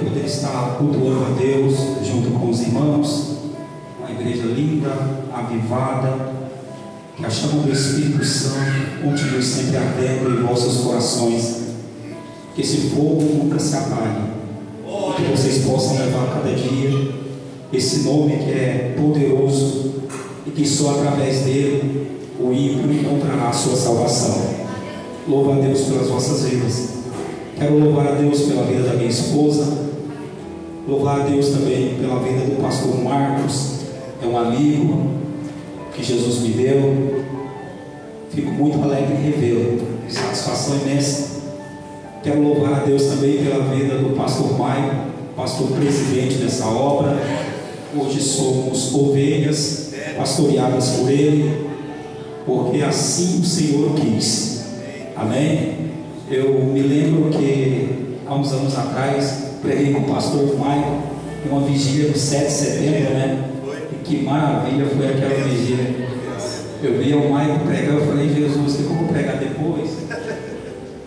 poder estar cultuando a Deus junto com os irmãos, uma igreja linda, avivada, que a chama do Espírito Santo continue sempre ardendo em vossos corações, que esse fogo nunca se apague, que vocês possam levar cada dia esse nome que é poderoso e que só através dele o ímpio encontrará a sua salvação. Louva a Deus pelas vossas vidas. Quero louvar a Deus pela vida da minha esposa, louvar a Deus também pela vida do pastor Marcos, é um amigo que Jesus me deu. Fico muito alegre em revê-lo, satisfação imensa. Quero louvar a Deus também pela vida do pastor Maio, pastor presidente dessa obra. Hoje somos ovelhas pastoreadas por ele, porque assim o Senhor quis. Amém? Eu me lembro que há uns anos atrás preguei com o pastor Maio uma vigília do 7 de setembro, né? E que maravilha foi aquela vigília. Eu via o Maio pregar, eu falei, Jesus, tem como pregar depois?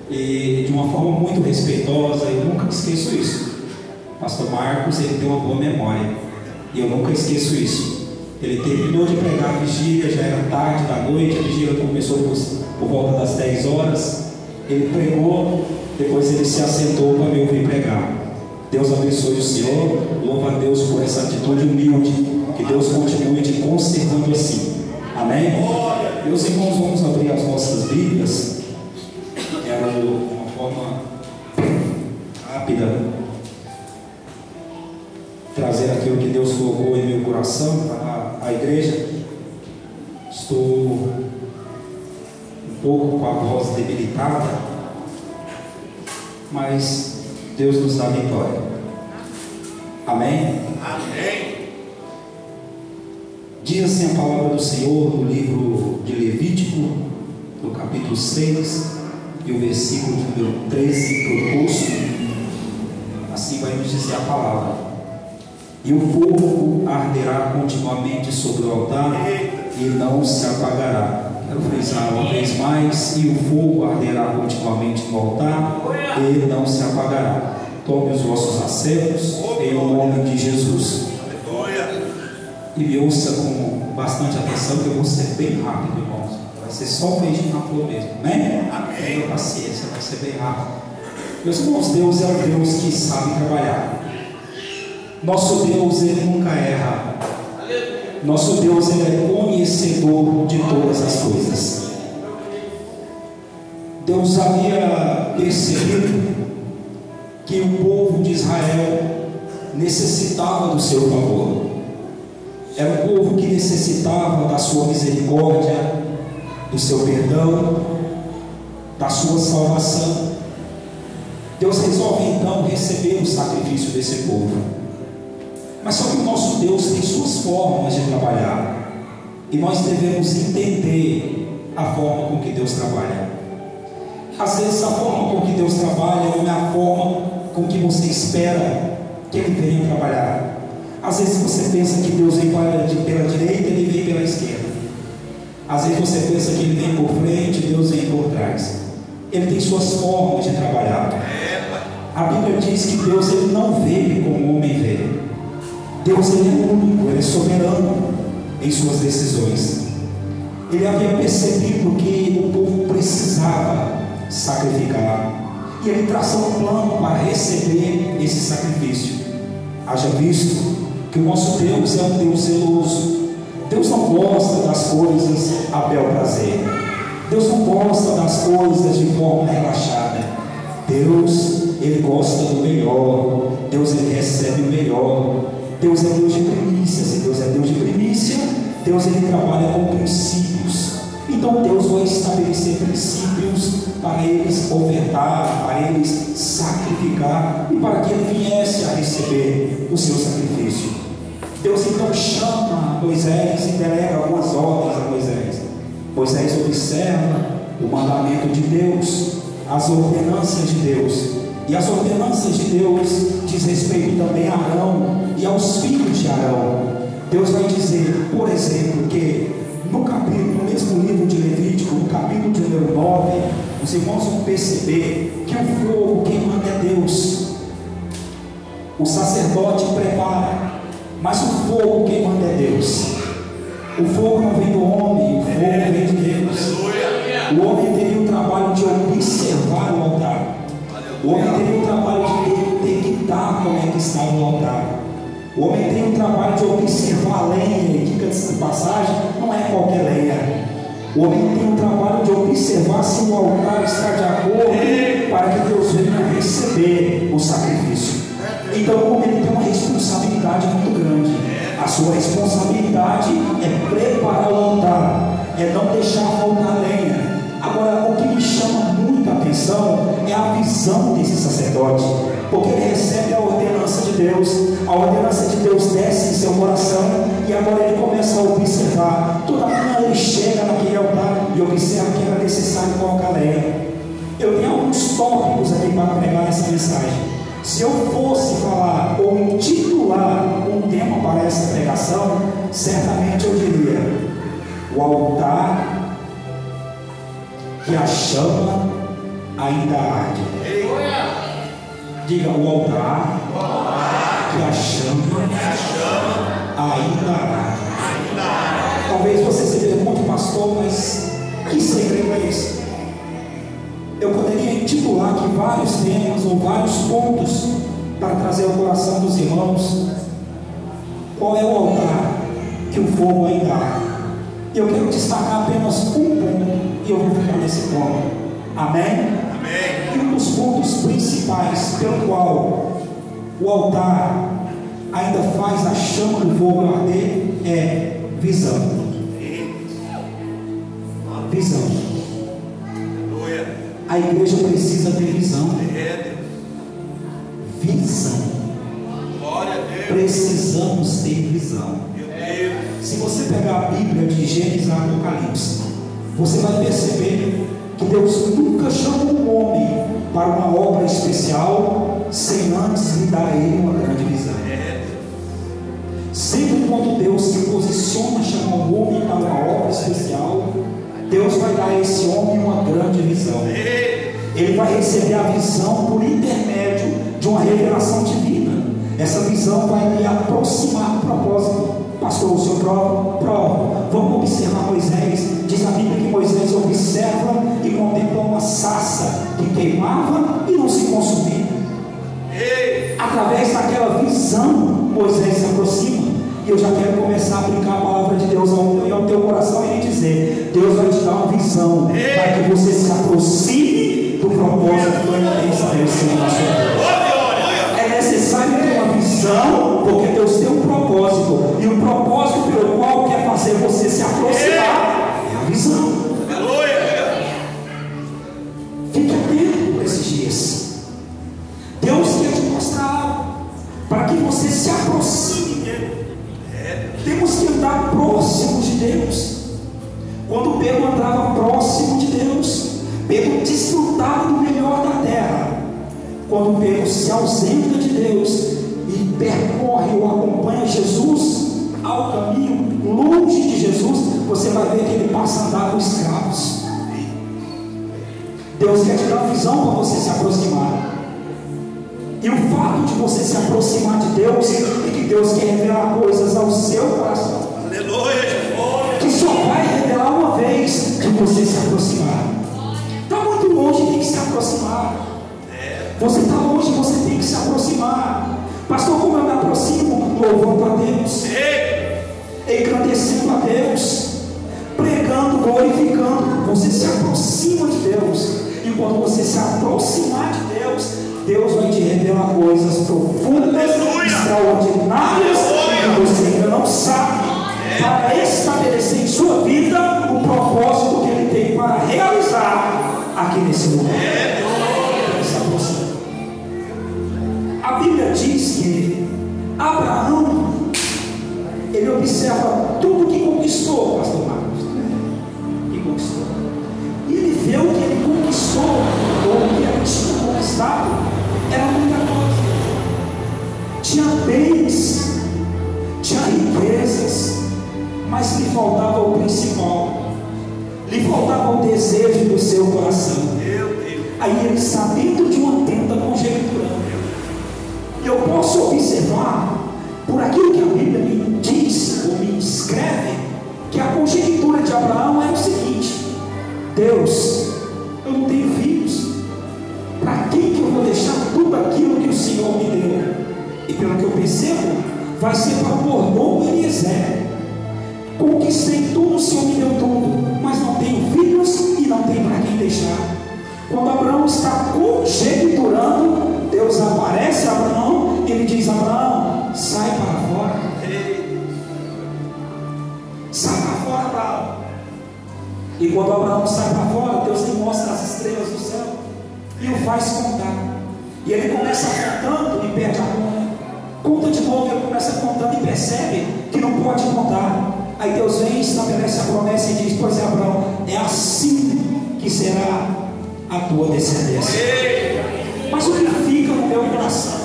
E de uma forma muito respeitosa, eu nunca esqueço isso. Pastor Marcos, ele tem uma boa memória, e eu nunca esqueço isso. Ele terminou de pregar a vigília, já era tarde da noite, a vigília começou por volta das 10 horas. Ele pregou, depois ele se assentou para me ouvir pregar. Deus abençoe o Senhor, louva a Deus por essa atitude humilde, que Deus continue te conservando assim. Amém? Meus irmãos, vamos abrir as nossas Bíblias. Quero, de uma forma rápida, trazer aquilo que Deus colocou em meu coração para a igreja. Estou um pouco com a voz debilitada, mas Deus nos dá vitória. Amém? Amém. Diz assim a palavra do Senhor no livro de Levítico, no capítulo 6, e o versículo de número 13 proposto. Assim vai nos dizer a palavra: e o fogo arderá continuamente sobre o altar e não se apagará. Quero frisar uma vez mais: e o fogo arderá continuamente no altar e não se apagará. Tome os vossos assentos em nome de Jesus. E me ouça com bastante atenção, que eu vou ser bem rápido, irmãos. Vai ser só um beijinho na flor mesmo. Amém? Amém. Tenha paciência, vai ser bem rápido. Meus irmãos, Deus é um Deus que sabe trabalhar. Nosso Deus, Ele nunca erra. Nosso Deus, Ele é conhecedor de todas as coisas. Deus havia percebido que o povo de Israel necessitava do seu favor. Era um povo que necessitava da sua misericórdia, do seu perdão, da sua salvação. Deus resolve então receber o sacrifício desse povo. Mas só que o nosso Deus tem suas formas de trabalhar, e nós devemos entender a forma com que Deus trabalha. Às vezes a forma com que Deus trabalha não é a forma com que você espera que Ele venha trabalhar. Às vezes você pensa que Deus vem pela direita, Ele vem pela esquerda. Às vezes você pensa que Ele vem por frente, Deus vem por trás. Ele tem suas formas de trabalhar. A Bíblia diz que Deus, Ele não vê como o homem vê. Deus, Ele é único, Ele é soberano em suas decisões. Ele havia percebido que o povo precisava sacrificar, e Ele traçou um plano para receber esse sacrifício. Haja visto que o nosso Deus é um Deus zeloso. Deus não gosta das coisas a bel prazer. Deus não gosta das coisas de forma relaxada. Deus, Ele gosta do melhor. Deus, Ele recebe o melhor. Deus é Deus de primícias, e Deus é Deus de primícia. Deus, Ele trabalha com princípios. Então Deus vai estabelecer princípios para eles ofertar, para eles sacrificar, e para que ele viesse a receber o seu sacrifício. Deus então chama Moisés e delega algumas ordens a Moisés. Moisés observa o mandamento de Deus, as ordenanças de Deus. E as ordenanças de Deus diz respeito também a Arão e aos filhos de Arão. Deus vai dizer, por exemplo, que no mesmo livro de Levítico, no capítulo de número 9, os irmãos vão perceber que o fogo, quem manda é Deus. O sacerdote prepara, mas o fogo quem manda é Deus. O fogo não vem do homem, o fogo vem de Deus. O homem teria o trabalho de observar o altar. O homem teria o trabalho de detectar como é que está o altar. O homem tem o trabalho de observar a lenha, e diga-se de passagem, não é qualquer lenha. O homem tem o trabalho de observar se o altar está de acordo para que Deus venha receber o sacrifício. Então o homem tem uma responsabilidade muito grande. A sua responsabilidade é preparar o altar, é não deixar faltar lenha. Agora, o que me chama muita atenção é a visão desse sacerdote, porque ele recebe a ordenança de Deus. A ordenança de Deus desce em seu coração e agora ele começa a observar. Toda manhã ele chega naquele altar e observa que era necessário colocar lenha. Eu tenho alguns tópicos aqui para pregar essa mensagem. Se eu fosse falar ou intitular um tema para essa pregação, certamente eu diria: o altar que a chama ainda arde. Diga: o altar que a chama ainda arde. Talvez você se pergunte, pastor, mas que segredo é esse? Eu poderia intitular aqui vários temas ou vários pontos para trazer ao coração dos irmãos. Qual é o altar que o fogo ainda arde? Eu quero destacar apenas um ponto e eu vou ficar nesse ponto. Amém? Amém. E um dos pontos principais pelo qual o altar ainda faz a chama do fogo arder é visão. Visão. A igreja precisa ter visão. Visão. Precisamos ter visão. Se você pegar a Bíblia de Gênesis a Apocalipse, você vai perceber que Deus nunca chamou um homem para uma obra especial sem antes lhe dar a ele uma grande visão. Sempre quando Deus se posiciona a chamar um homem para uma obra especial, Deus vai dar a esse homem uma grande visão. Ele vai receber a visão por intermédio de uma revelação divina. Essa visão vai lhe aproximar do propósito. Pastor, o senhor prova. Vamos observar Moisés. Diz a Bíblia que Moisés observa e contempla uma sarça que queimava e não se consumia. Através daquela visão, Moisés se aproxima. E eu já quero começar a aplicar a palavra de Deus ao teu coração e dizer: Deus vai te dar uma visão para que você se aproxime do propósito que Ele tem estabelecido na sua vida. É necessário ter uma visão, porque Deus tem um propósito, e o propósito pelo qual quer fazer você se aproximar é a visão. Fique atento por esses dias. Deus quer te mostrar algo para que você se aproxime dele. Temos que andar próximo de Deus. Quando Pedro andava próximo de Deus, Pedro desfrutava do melhor da terra. Quando Pedro se ausenta de Deus e percorre ou acompanha Jesus ao caminho, longe de Jesus, você vai ver que ele passa a andar com escravos. Deus quer te dar uma visão para você se aproximar. E o fato de você se aproximar de Deus é que Deus quer revelar coisas ao seu coração. Aleluia! Que só vai revelar uma vez que você se aproximar. Está muito longe, tem que se aproximar. Você está longe, você tem que se aproximar. Pastor, como eu me aproximo? Louvando a Deus, engrandecendo a Deus, pregando, glorificando. Você se aproxima de Deus. E quando você se aproximar de Deus, Deus vai te revelar coisas profundas, extraordinárias, que você ainda não sabe, para estabelecer em sua vida o propósito que Ele tem para realizar aqui nesse lugar. A Bíblia diz que Abraão, ele observa tudo que conquistou, pastor Marcos, que conquistou, e ele vê o que ele conquistou, ou o que ele tinha conquistado, era muita coisa. Tinha bens, tinha riquezas, mas lhe faltava o principal, lhe faltava o desejo do seu coração. Aí ele está dentro de uma tenda conjecturando. Eu posso observar, por aquilo que a Bíblia me diz, ou me descreve, que a conjectura de Abraão era o seguinte: Deus, eu não tenho filhos, para quem que eu vou deixar tudo aquilo que o Senhor me deu? E pelo que eu percebo, vai ser para o mordomo Eliezer. Conquistei tudo, o Senhor me deu tudo, mas não tenho filhos e não tenho para quem deixar. Quando Abraão está conjecturando, Deus aparece a Abraão e ele diz: Abraão, sai para fora. Sai para fora, Abraão. E quando Abraão sai para fora, Deus lhe mostra as estrelas do céu e o faz contar. E ele começa contando e perde a conta. Conta de novo, ele começa contando e percebe que não pode contar. Aí Deus vem e estabelece a promessa e diz: pois é, Abraão, é assim que será a tua descendência. Mas o que fica no meu coração,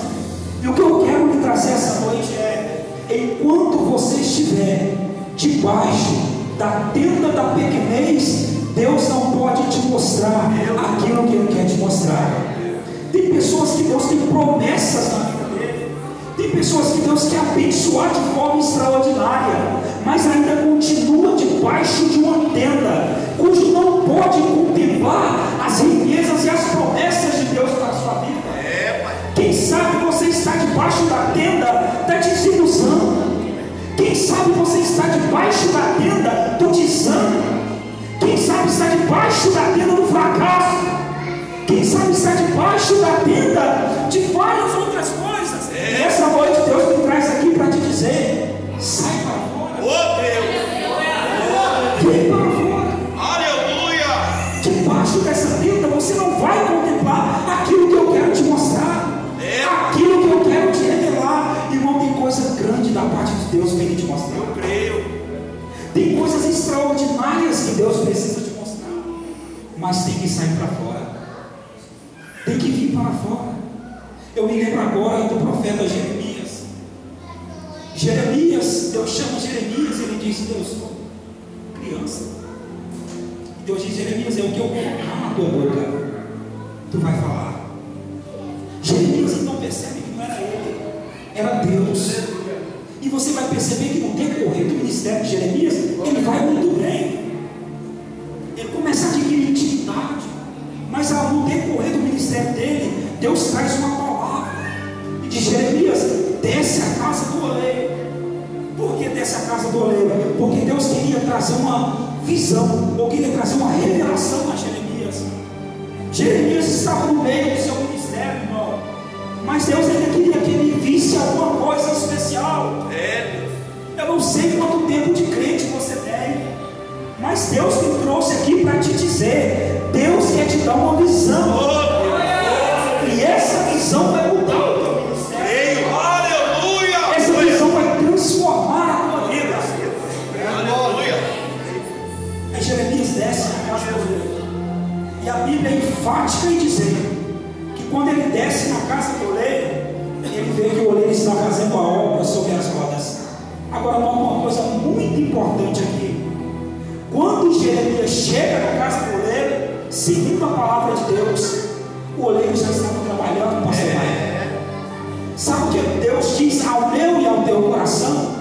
e o que eu quero lhe trazer essa noite é: enquanto você estiver debaixo da tenda da pequenez, Deus não pode te mostrar aquilo que Ele quer te mostrar. Tem pessoas que Deus tem promessas na vida dele, tem pessoas que Deus quer abençoar de forma extraordinária, mas ainda continua debaixo de uma tenda, cujo não pode contemplar as riquezas e as promessas de Deus para a sua vida. Quem sabe você está debaixo da tenda da desilusão. Quem sabe você está debaixo da tenda do desânimo. Quem sabe está debaixo da tenda do fracasso. Quem sabe está debaixo da tenda de várias outras coisas. E essa noite Deus me traz aqui para te dizer: sai para fora. Vem para fora. Aleluia. Debaixo dessa tenda você não vai contemplar aquilo que eu quero te mostrar, aquilo que eu quero te revelar. Irmão, tem coisa grande da parte de Deus para Ele te mostrar. Eu creio. Tem coisas extraordinárias que Deus precisa te mostrar, mas tem que sair para fora, tem que vir para fora. Eu me lembro agora do profeta Jeremias. Deus chama Jeremias e ele diz: Deus, sou criança. E Deus diz: Jeremias, é o que eu colocar na tua boca, tu vai falar. Jeremias então percebe que não era ele, era Deus. E você vai perceber que no decorrer do ministério de Jeremias, ele vai muito bem. Ele começa a adquirir intimidade. Mas no decorrer do ministério dele, Deus traz uma palavra e diz: Jeremias, desce a casa do oleiro. Por que desce a casa do oleiro? Porque Deus queria trazer uma visão, ou queria trazer uma revelação a Jeremias. Jeremias estava no meio do seu ministério, irmão, mas Deus ainda queria que ele visse alguma coisa especial. Eu não sei quanto tempo de crente você tem, mas Deus me trouxe aqui para te dizer: Deus quer te dar uma visão, e essa visão vai mudar o teu ministério. Aleluia! Essa visão vai transformar a tua vida. Aleluia! Aí Jeremias desce na casa do oleiro, e a Bíblia é enfática em dizer que quando ele desce na casa do oleiro, ele vê que o oleiro está fazendo a obra sobre as rodas. Agora, uma coisa muito importante aqui: quando Jeremias chega na casa do oleiro, seguindo a palavra de Deus, o oleiro já estava trabalhando, pastor Maia. Sabe o que Deus diz ao meu e ao teu coração?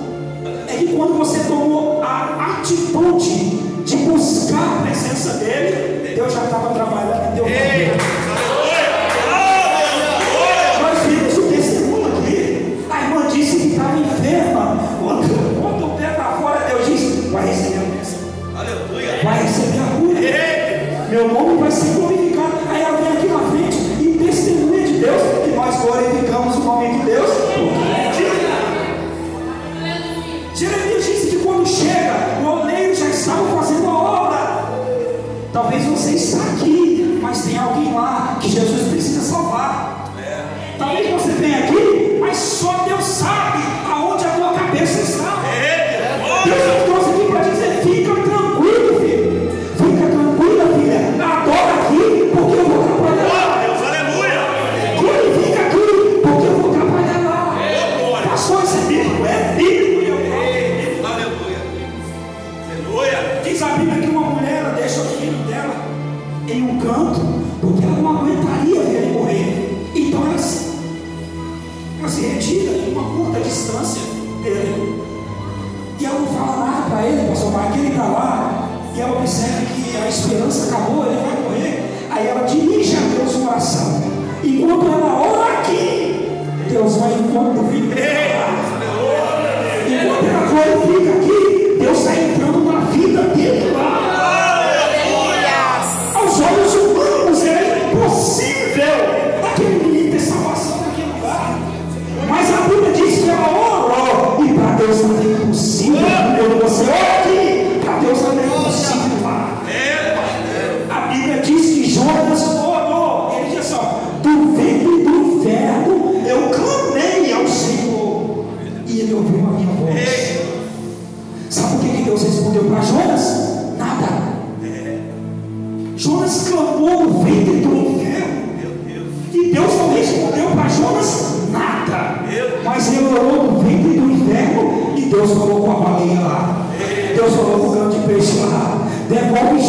É que quando você tomou a atitude de buscar a presença dele, Deus já estava trabalhando em teu corpo. Nós vimos o testemunho aqui. A irmã disse que estava enferma. Quando o pé para fora, Deus disse: vai receber a bênção. Aleluia. Vai receber a cura. Meu nome vai ser glorificado. Aí ela vem aqui na frente e testemunha de Deus, e nós glorificamos o nome de Deus. Jeremias disse que quando chega, o oleiro já estava fazendo a obra. Talvez você está aqui, mas tem alguém lá ela se retira em uma curta distância dele. E ela não fala nada para ele, pastor Marcos, ele está lá, e ela observa que a esperança acabou, ele vai morrer. Aí ela dirige a Deus uma oração. Enquanto ela ora aqui, Deus vai enquanto fica lá. Enquanto ela glorifica aqui, Deus está entrando na vida dele lá. Aos olhos humanos é impossível aquele menino ter salvação naquele lugar. Mas a Bíblia diz que ela orou, e para Deus não é impossível. Quando você ora aqui, para Deus não é impossível lá. A Bíblia diz que Jonas orou. Ele diz assim: do ventre do inferno eu clamei ao Senhor, e Ele ouviu a minha voz. Sabe por que Deus respondeu para Jonas? Nada. Jonas clamou no ventre do inferno, e Deus não respondeu para Jonas nada. Mas ele orou no ventre do inferno, e Deus falou com a baleia lá. Deus falou com o grande peixe lá. Devolve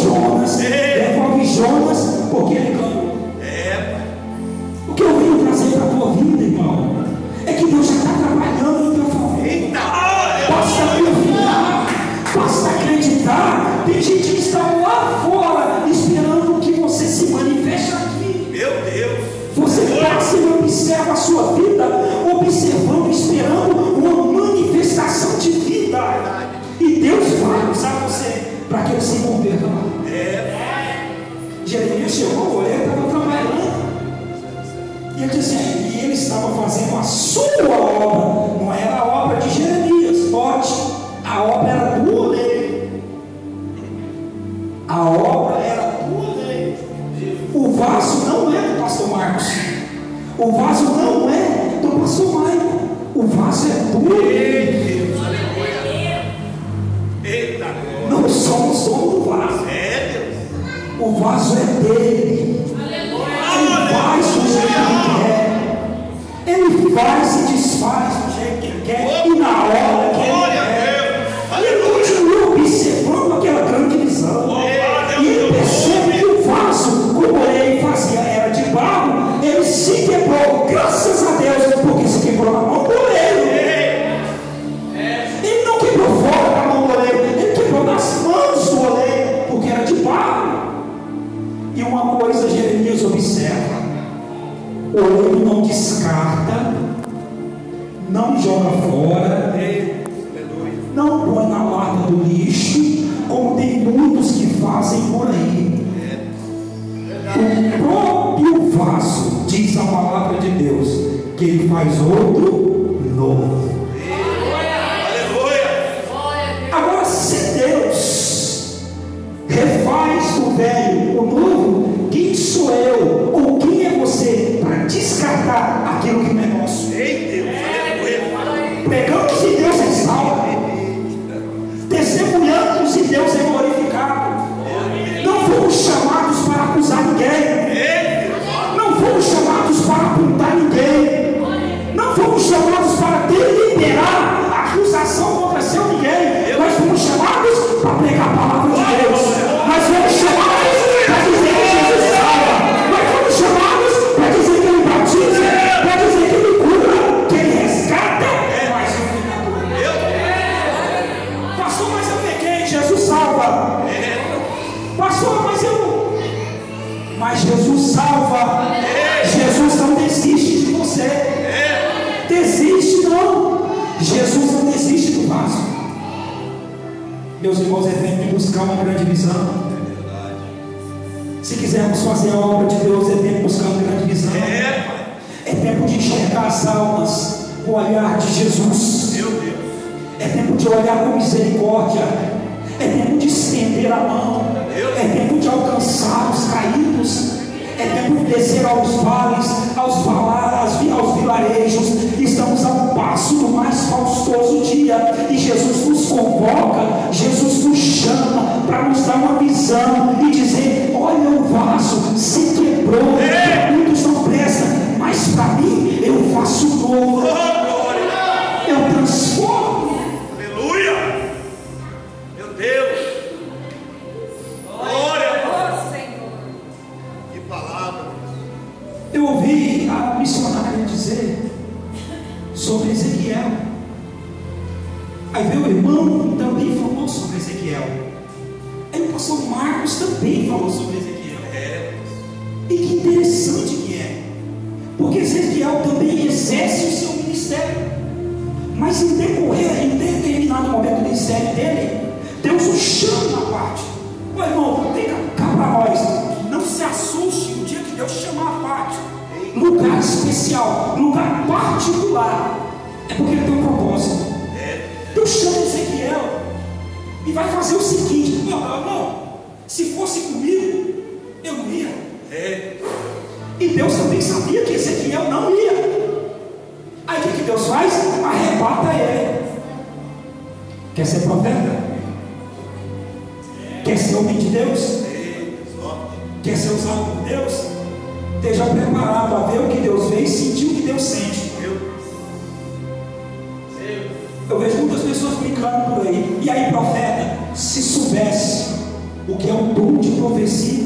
Jonas, porque ele clamou. O que eu venho trazer para a tua vida, irmão, é que Deus já está trabalhando no teu favor. Basta confiar, basta acreditar. Tem gente que está lá fora esperando que você se manifeste aqui. Meu Deus! Você passa e observa a sua vida, observando, esperando uma manifestação de vida. E Deus vai usar você para que ele se converta lá. Jeremias chegou, ele estava trabalhando. E ele disse assim, e ele estava fazendo a sua obra, não era a obra de Jeremias, note, a obra era do oleiro. A obra era do oleiro. O vaso não é do pastor Marcos, o vaso não é do pastor Maicon, o vaso é do oleiro. Não somos donos do vaso. O vaso é dele. Ele faz do jeito que quer. Ele faz e desfaz do jeito que ele quer. E na hora que ele quer. E ele continua observando aquela grande visão. E ele percebe que o vaso, como ele fazia, era de barro. Ele se quebrou, graças a Deus, porque se quebrou na mão do oleiro. Ele não quebrou fora da mão do oleiro, ele quebrou nas mãos do oleiro, porque era de barro. E uma coisa Jeremias observa: o oleiro não descarta, não joga fora, não põe na lata do lixo, como tem muitos que fazem por aí. O próprio vaso, diz a palavra de Deus, que ele faz outro novo. Agora, se Deus refaz do velho o novo, quem sou eu ou quem é você para descartar aquilo que não é nosso? Pregamos e Deus é salvo, testemunhamos e Deus é glorificado. Não fomos chamados para acusar ninguém, não fomos chamados para apontar ninguém, não fomos chamados para deliberar a acusação contra seu ninguém. Nós fomos chamados para pregar a palavra de Deus. Nós fomos chamados para dizer que Jesus salva. Nós fomos chamados para dizer que ele batiza, para dizer que ele cura, que ele resgata. Mas pastor, mas eu peguei, Jesus salva. Pastor, mas Jesus salva. Jesus não desiste de você. Desiste não. Jesus não desiste do vaso. Meus irmãos, é tempo de buscar uma grande visão. Se quisermos fazer a obra de Deus, é tempo de buscar uma grande visão. É tempo de enxergar as almas com o olhar de Jesus. É tempo de olhar com misericórdia. É tempo de estender a mão. É tempo de alcançar os caídos. É tempo de descer aos vales, aos vilarejos. Estamos a um passo do mais faustoso dia, e Jesus nos convoca, Jesus nos chama para nos dar uma visão e dizer: olha, o vaso se quebrou, para muitos não presta, mas para mim eu faço novo, eu transformo. Aleluia! Meu Deus! Eu ouvi a missionária dizer sobre Ezequiel. Aí veio o irmão também falou sobre Ezequiel. Aí o pastor Marcos também falou sobre Ezequiel. E que interessante que é, porque Ezequiel também exerce o seu ministério, mas em determinado momento do ministério dele, Deus o chama à parte. Ô irmão, vem cá para nós, não se assuste o dia que Deus chamar a parte, lugar especial, lugar particular, é porque ele tem um propósito. Deus chama Ezequiel e vai fazer o seguinte: não, se fosse comigo, eu não ia. E Deus também sabia que Ezequiel não ia. Aí o que Deus faz? Arrebata ele. Quer ser profeta? Quer ser homem de Deus? Quer ser usado por Deus? Esteja preparado a ver o que Deus vê e sentir o que Deus sente. Eu vejo muitas pessoas brincando por aí. E aí, profeta, se soubesse o que é o dom de profecia,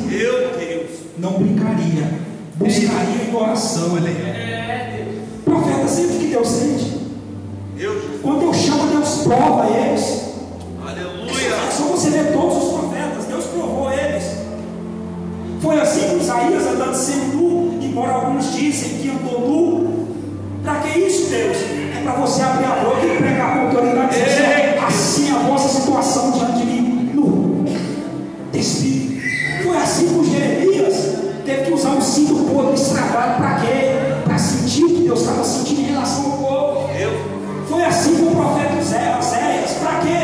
não brincaria, buscaria em oração. Profeta sente o que Deus sente. Quando Deus chama, Deus prova eles. É só você ver todos os profetas, Deus provou eles. Foi assim com Isaías andando sempre nu, embora alguns dizem que andou nu. Para que isso, Deus? É para você abrir a boca e pregar com autoridade. Assim a vossa situação diante de mim, nu, despido. Foi assim com Jeremias, teve que usar um cinto podre estragado. Para quê? Para sentir o que Deus estava sentindo em relação ao povo. Foi assim com o profeta Oséias. Para quê?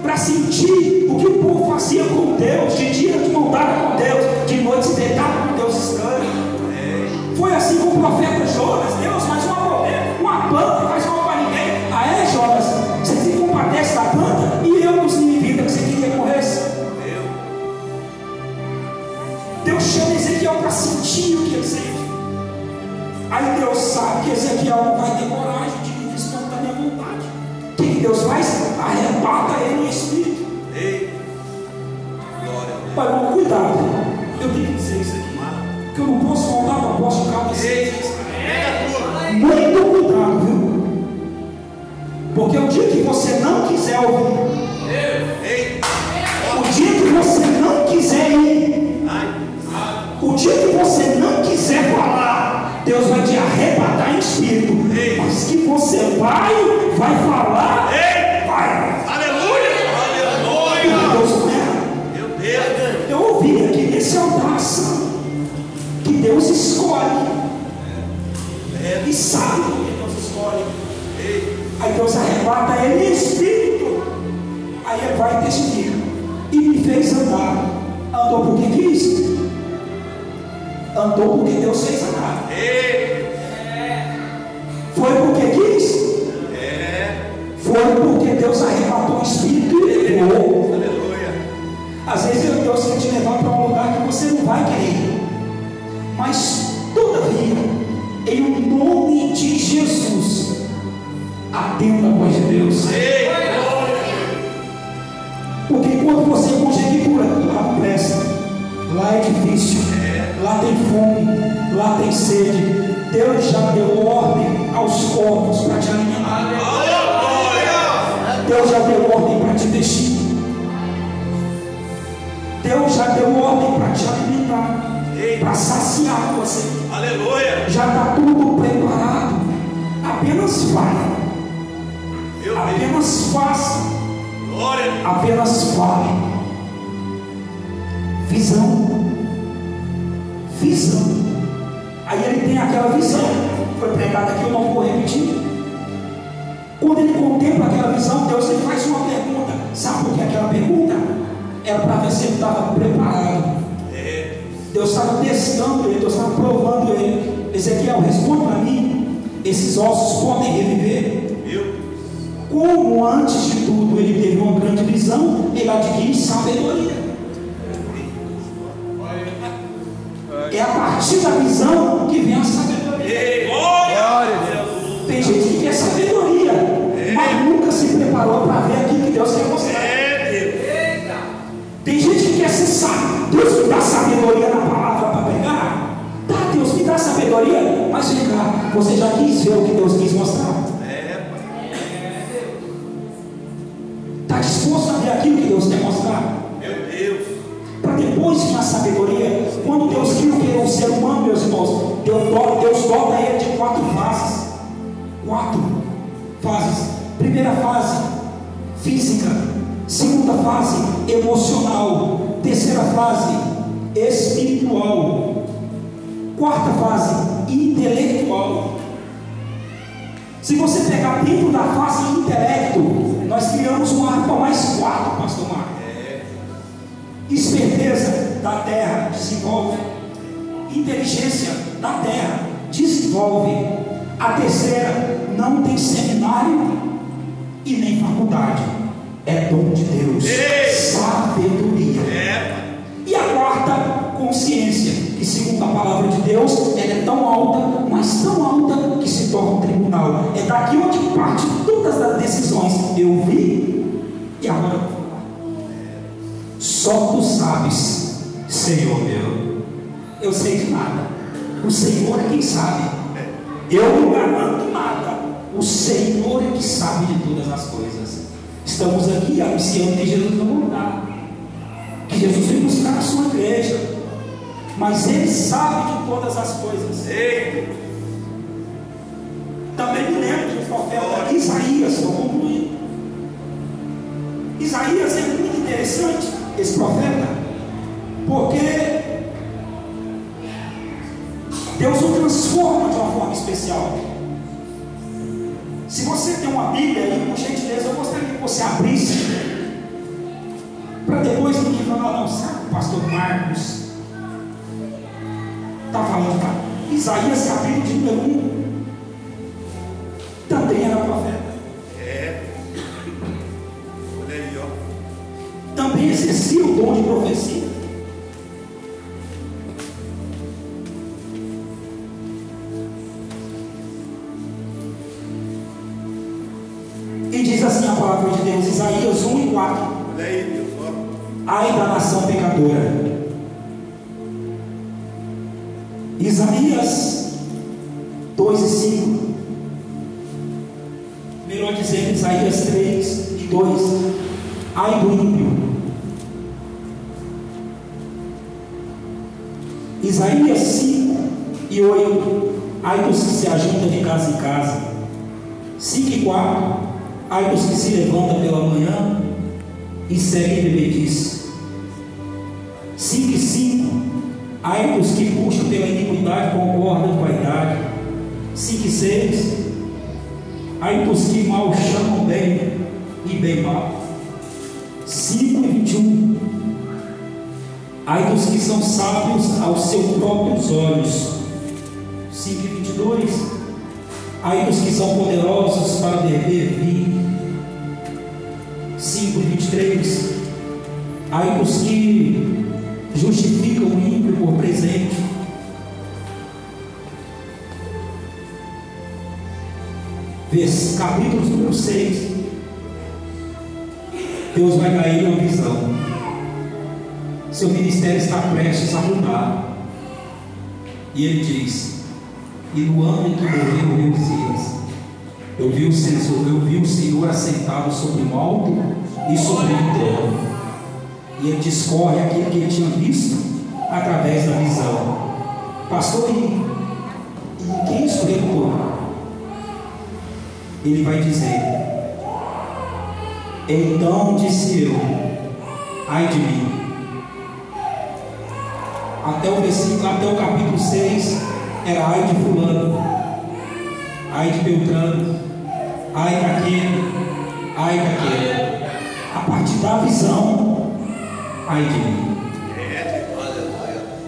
Para sentir o que o povo fazia com Deus, de dia de mão dada com Deus, de noite se deitava com Deus estranho. Foi assim com o profeta Jonas. Deus, mas uma planta faz mal para ninguém. Jonas, você se compadece da planta e eu dos ninivitas que você queria que morresse. Deus chama Ezequiel para sentir o que ele sente. Aí Deus sabe que Ezequiel não vai ter coragem de viver espontânea vontade. O que Deus faz? Arrebata ele no espírito. Mas vamos, cuidado. Eu tenho que dizer isso aqui, que eu não posso voltar para a posse de cada vez. Muito cuidado, viu? Porque o dia que você não quiser ouvir, o dia que você não quiser ir, o dia que você não quiser falar, Deus vai te arrebatar em espírito. Mas que você vai falar, vai. Aleluia! Deus não erra. Eu ouvi aqui nesse altar que Deus escolhe. E sabe o que Deus escolhe. Aí Deus arrebata ele em espírito. Aí ele vai e testifica. E me fez andar. Andou porque quis. Andou porque Deus fez andar. Foi porque quis. Foi porque Deus arrebatou o espírito e levou. Às vezes Deus quer te levar para um lugar que você não vai querer ir. Mas todavia, em nome de Jesus, atenda a voz de Deus. Porque enquanto você conjectura, lá não presta, lá é difícil, lá tem fome, lá tem sede. Deus já deu ordem aos corpos para te alimentar. Deus já deu ordem para te vestir. Deus já deu ordem para te alimentar, para saciar você. Aleluia! Já está tudo preparado. Apenas vai. Apenas faça. Glória! Apenas fale. Visão. Visão. Aí ele tem aquela visão. Foi pregado aqui, eu não vou repetir. Quando ele contempla aquela visão, Deus lhe faz uma pergunta. Sabe por que aquela pergunta? Era para ver se ele estava preparado. Deus estava testando ele, Deus estava provando ele. Ezequiel, responde para mim: esses ossos podem reviver? Como antes de tudo ele teve uma grande visão, ele adquire sabedoria. É a partir da visão que vem a sabedoria. Tem gente que quer sabedoria, mas nunca se preparou para ver aquilo que Deus quer mostrar. Tem gente que quer ser sábio. Deus me dá sabedoria na palavra para pregar. Tá, Deus me dá sabedoria, mas vem cá, você já quis ver o que Deus quis mostrar? 4 fases. Primeira fase, física. Segunda fase, emocional. Terceira fase, espiritual. Quarta fase, intelectual. Se você pegar dentro da fase intelecto, nós criamos uma harpa mais 4, pastor Marcos. Esperteza da terra desenvolve. Inteligência da terra desenvolve. A terceira, não tem seminário e nem faculdade, é dom de Deus. Sabedoria. E a quarta, consciência, que segundo a palavra de Deus, ela é tão alta, mas tão alta que se torna um tribunal. É daqui onde parte todas as decisões. Eu vi e agora eu vou falar. Só tu sabes, Senhor meu. Eu sei de nada. O Senhor é quem sabe. Eu não garanto nada. O Senhor é que sabe de todas as coisas. Estamos aqui anunciando que Jesus vai voltar, que Jesus vem buscar a sua igreja, mas Ele sabe de todas as coisas. Também me lembro de um profeta Isaías. Estou concluindo. Isaías é muito interessante, esse profeta, porque Deus o transforma de uma forma especial. Se você tem uma Bíblia aí, por gentileza, eu gostaria que você abrisse, para depois ninguém falar, não, sabe o pastor Marcos está falando, tá? Isaías capítulo de número 1 também era profeta. Olha aí, ó. Também exercia o dom de profecia. E diz assim a palavra de Deus, Isaías 1 e 4. Olha aí, Deus, ó. Ai da nação pecadora. Isaías 2 e 5. Melhor dizendo, Isaías 3 e 2. Ai do ímpio. Isaías 5 e 8. Ai dos que se ajuntam de casa em casa. 5 e 4. Ai dos que se levantam pela manhã e seguem bebedice. 5 e 5. Ai dos que puxam pela iniquidade com corda de vaidade. 5 e 6. Ai dos que mal chamam bem e bem mal. 5 e 21. Ai dos que são sábios aos seus próprios olhos. 5 e 22. Ai dos que são poderosos para beber vinho. 5 e 23. Ai dos que justificam o ímpio por presente. Capítulos número 6. Deus vai dar ele uma visão. Seu ministério está prestes a mudar. E ele diz: e no ano em que morreu o rei Uzias, eu vi o Senhor assentado sobre o alto e sobre o trono. E ele discorre aquilo que ele tinha visto através da visão. Pastor, e quem escutou? Ele vai dizer: então disse eu, ai de mim. Até o capítulo 6 era ai de fulano, ai de Beltrano, ai daquele, ai daquele. A partir da visão, ai de mim.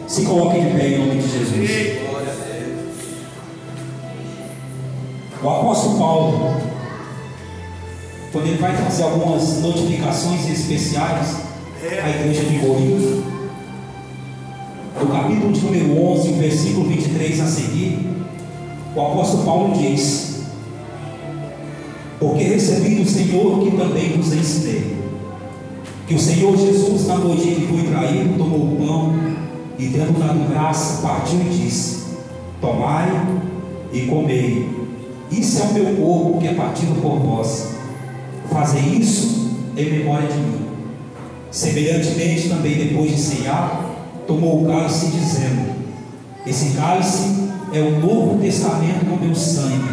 Se coloque de pé em nome de Jesus. O apóstolo Paulo, quando ele vai trazer algumas notificações especiais à igreja de Corinto, no capítulo de número 11, o versículo 23 a seguir, o apóstolo Paulo diz: porque recebi do Senhor que também vos ensinei, que o Senhor Jesus, na noite em que foi traído, tomou o pão e, tendo dado graça, partiu e disse: tomai e comei, isso é o meu corpo que é partido por vós, fazei isso em memória de mim. Semelhantemente também, depois de ceiar, tomou o cálice, dizendo: esse cálice é o novo testamento com meu sangue,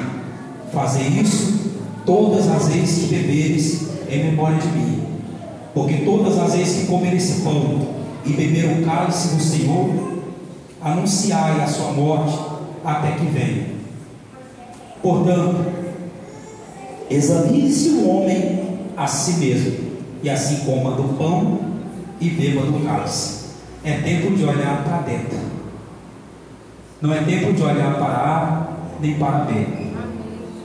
Fazer isso todas as vezes que beberes em memória de mim. Porque todas as vezes que comer esse pão e beber o cálice do Senhor, anunciai a sua morte até que venha. Portanto, examine-se o homem a si mesmo, e assim coma do pão e beba do cálice. É tempo de olhar para dentro. Não é tempo de olhar para A nem para B.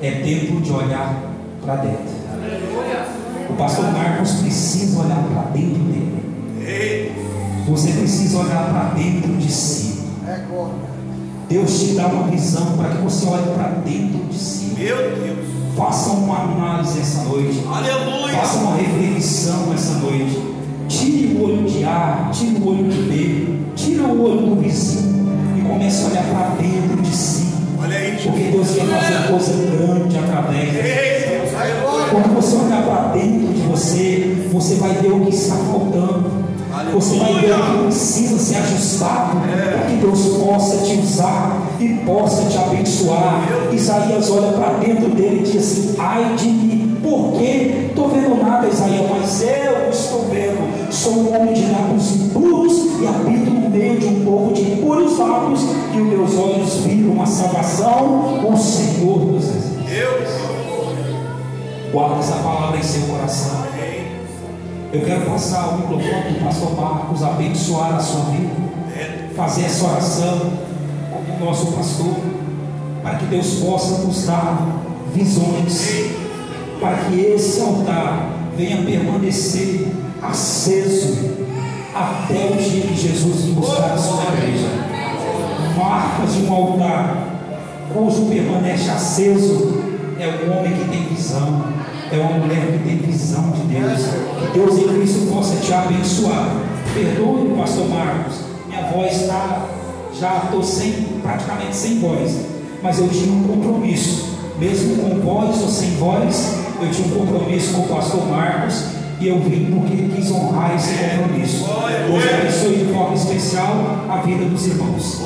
É tempo de olhar para dentro. O pastor Marcos precisa olhar para dentro dele. Você precisa olhar para dentro de si. Deus te dá uma visão para que você olhe para dentro de si. Meu Deus. Faça uma análise essa noite. Aleluia. Faça uma reflexão essa noite. Tire o olho de A, tire o olho de B, tire o olho do vizinho e comece a olhar para dentro de si. Olha aí, Porque Deus quer fazer coisa grande através de você. Quando você olhar para dentro de você, você vai ver o que está faltando. Você vai ver o que precisa ser ajustado para que Deus possa te usar e possa te abençoar. Isaías olha para dentro dele e diz assim: ai de mim, porque estou vendo nada, Isaías, mas eu estou vendo. Sou um homem de lábios impuros e habito no meio de um povo de impuros lábios, e os meus olhos viram a salvação, o Senhor dos Exércitos. Guarda essa palavra em seu coração. Eu quero passar o microfone do pastor Marcos, abençoar a sua vida, fazer essa oração como o nosso pastor, para que Deus possa nos dar visões, para que esse altar venha permanecer aceso até o dia que Jesus nos buscar a sua igreja. Marcas de um altar cujo permanece aceso é um homem que tem visão, é uma mulher que tem visão de Deus. Que Deus em Cristo possa te abençoar. Perdoe, pastor Marcos, minha voz está, já estou praticamente sem voz, mas eu tinha um compromisso, mesmo com voz ou sem voz, eu tinha um compromisso com o pastor Marcos, e eu vim porque quis honrar esse compromisso. Deus abençoe de forma especial a vida dos irmãos.